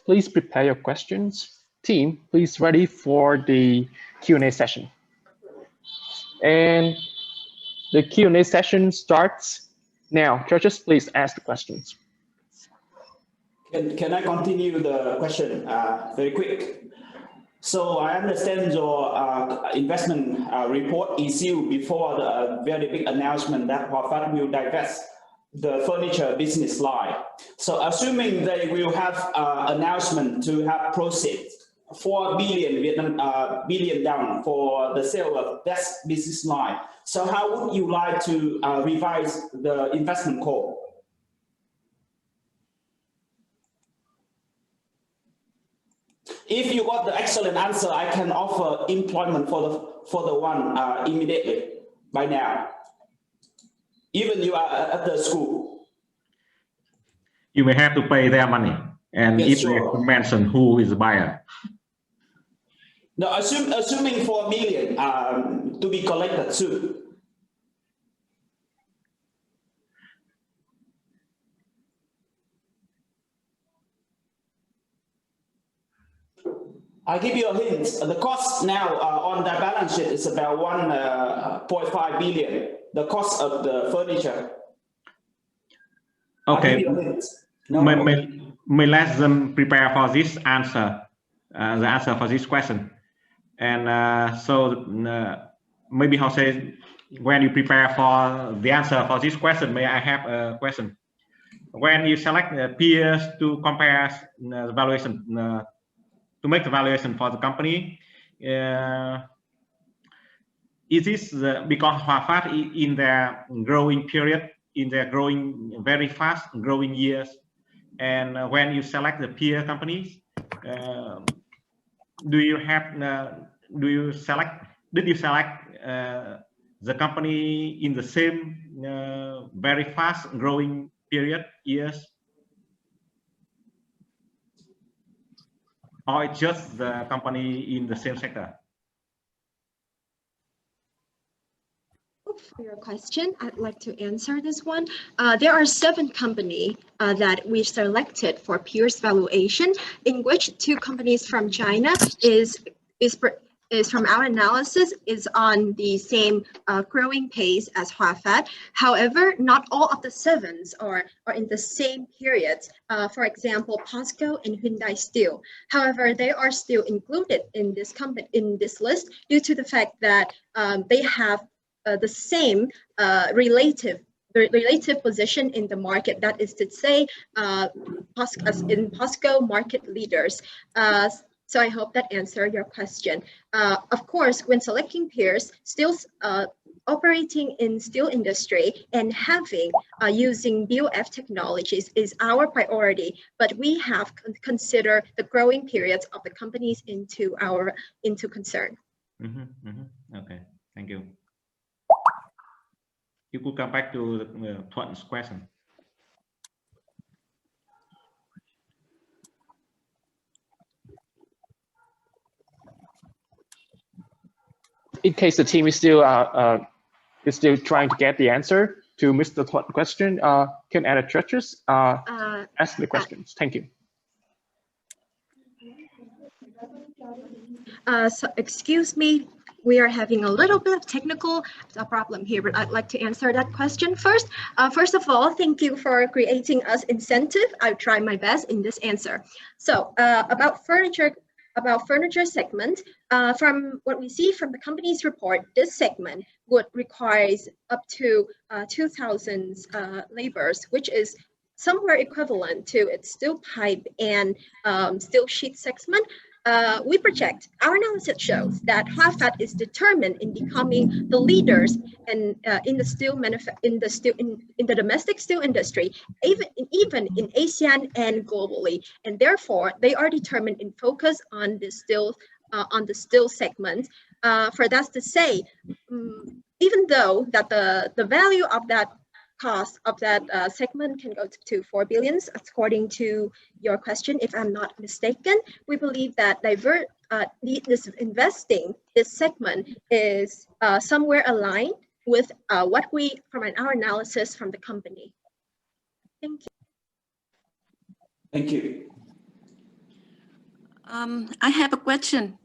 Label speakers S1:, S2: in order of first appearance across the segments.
S1: please prepare your questions. Team, please ready for the Q&A session. And the Q&A session starts now. Judges, please ask the questions.
S2: Can I continue the question very quick? So I understand your investment report issued before the very big announcement that Hòa Phát will divest the furniture business line. So assuming they will have announcement to have proceeds 4 billion down for the sale of that business line. So how would you like to revise the investment call? If you got the excellent answer, I can offer employment for the one immediately by now. Even you are at the school.
S3: You may have to pay their money, and
S2: yes,
S3: if
S2: sure.
S3: they mention who is the buyer.
S2: No, assuming 4 million to be collected soon. I'll give you a hint. The cost now on the balance sheet is about 1.5 billion. The cost of the furniture.
S3: Okay.
S2: No.
S3: May let them prepare for this answer, the answer for this question. And so maybe how say when you prepare for the answer for this question, may I have a question? When you select peers to compare the valuation. To make the valuation for the company, is this because Hòa Phát in their growing period, in their growing very fast growing years, and when you select the peer companies, did you select the company in the same very fast growing period years? Or it's just the company in the same sector?
S4: For your question, I'd like to answer this one. There are 7 companies that we selected for peers valuation, in which 2 companies from China is from our analysis is on the same growing pace as Hòa Phát. However, not all of the 7s are in the same period. For example, POSCO and Hyundai Steel. However, they are still included in this list due to the fact that they have the same relative position in the market. That is to say, POSCO market leaders. So I hope that answered your question. Of course, when selecting peers, still operating in steel industry and having using BOF technologies is our priority, but we have considered the growing periods of the companies into concern.
S3: Okay, thank you. You could come back to the Thuan's question.
S1: In case the team is still trying to get the answer to Mr. Thuan's question, can other judges ask the questions? Thank you.
S4: So excuse me, we are having a little bit of technical problem here, but I'd like to answer that question first. First of all, thank you for creating us incentive. I'll try my best in this answer. So about furniture segment, from what we see from the company's report, this segment would require up to 2,000 laborers, which is somewhere equivalent to its steel pipe and steel sheet segment. We project, our analysis shows that Hòa Phát is determined in becoming the leaders in the domestic steel industry, even in ASEAN and globally, and therefore they are determined in focus on the steel segment. For that to say, even though that the value of that cost of that segment can go to 4 billion, according to your question, if I'm not mistaken. We believe that investing this segment is somewhere aligned with what we, from our analysis from the company. Thank you.
S2: Thank you.
S5: I have a question.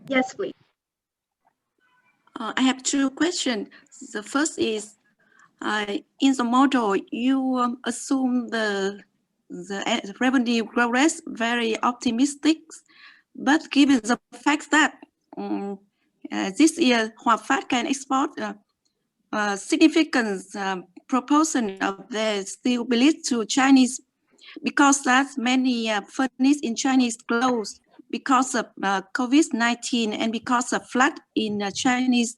S4: Yes, please.
S5: I have two questions. The first is, in the model, you assume the revenue growth very optimistic, but given the fact that this year Hòa Phát can export a significant proportion of their steel billet to Chinese, because that many furnaces in Chinese closed because of COVID-19 and because of flood in Chinese.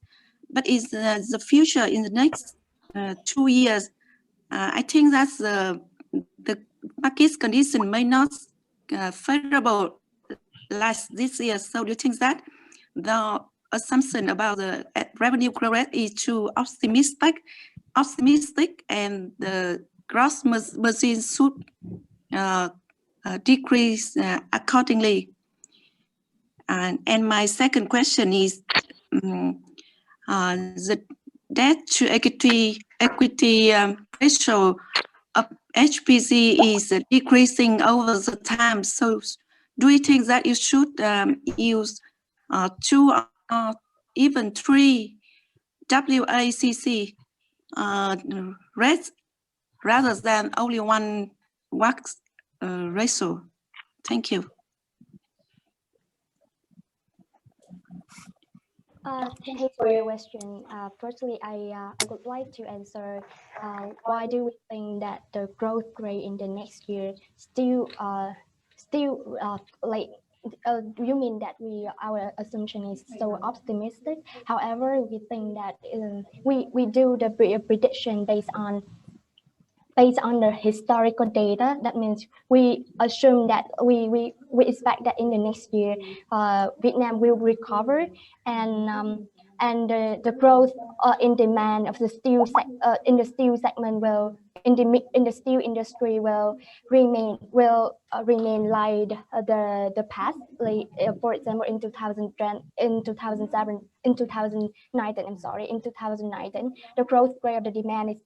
S5: But is the future in the next 2 years, I think that's the market condition may not favorable like this year. So do you think that the assumption about the revenue growth is too optimistic, and the gross margin should decrease accordingly? And my second question is, the debt to equity ratio of HPC is decreasing over the time. So do you think that you should use 2 or even 3 WACC rates rather than only 1 WACC ratio? Thank you.
S6: Thank you for your question. Firstly, I would like to answer why do we think that the growth rate in the next year still like you mean that our assumption is so optimistic? However, we think that we do the prediction based on the historical data. That means we assume that we expect that in the next year, Vietnam will recover, and the growth in demand of the steel in the steel segment will in the steel industry will remain like the past. Like for example, in 2019, I'm sorry, in 2019, the growth rate of the demand is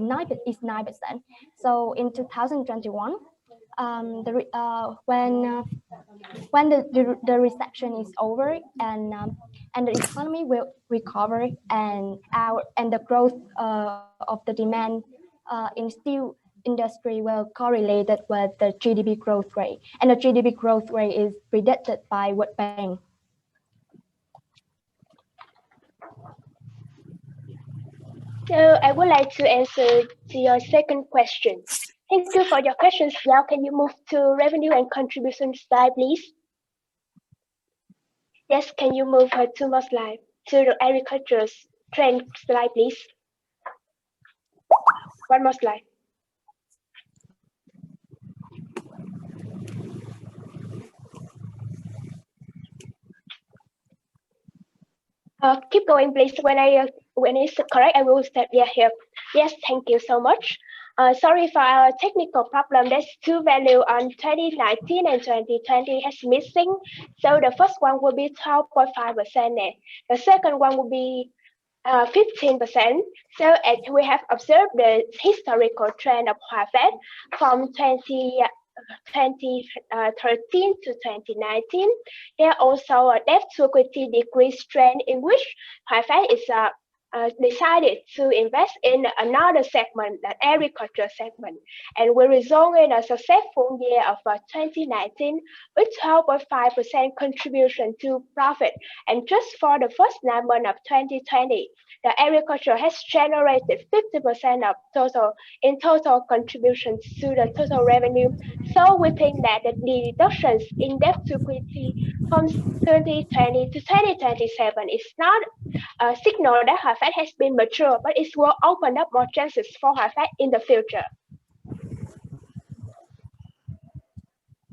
S6: 9%. So in 2021, when the recession is over and the economy will recover, and the growth of the demand in steel industry will correlated with the GDP growth rate, and the GDP growth rate is predicted by World Bank.
S7: So I would like to answer to your second question. Thank you for your questions. Now can you move to revenue and contribution slide, please? Yes, can you move 2 more slides to the agriculture trend slide, please? 1 more slide. Keep going, please. When it's correct, I will step here. Yes, thank you so much. Sorry for our technical problem. There's 2 values on 2019 and 2020 has missing. So the first one will be 12.5%. The second one will be 15%. So as we have observed the historical trend of Hòa Phát from 2013 to 2019, there also a debt to equity decrease trend in which Hòa Phát is decided to invest in another segment, the agriculture segment, and will result in a successful year of 2019 with 12.5% contribution to profit. And just for the first 9 months of 2020, the agriculture has generated 50% of total contributions to the total revenue. So we think that the reductions in debt to equity from 2020 to 2027 is not a signal that Hòa Phát has been mature, but it will open up more chances for Hòa Phát in the future.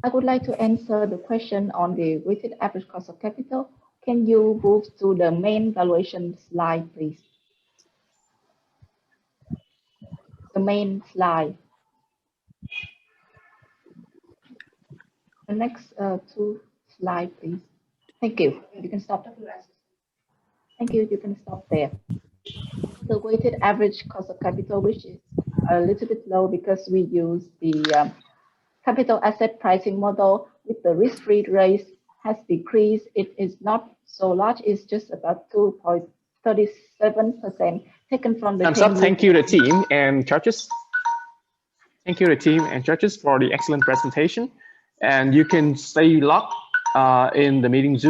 S8: I would like to answer the question on the weighted average cost of capital. Can you move to the main valuation slide, please? The main slide. The next 2 slides, please. Thank you. You can stop. Thank you. You can stop there. The weighted average cost of capital, which is a little bit low because we use the capital asset pricing model with the risk-free rate has decreased. It is not so large. It's just about 2.37% taken from the
S1: Thumbs up.
S8: 10-year.
S1: Thank you, the team and judges. Thank you, the team and judges, for the excellent presentation. And you can stay locked in the meeting Zoom.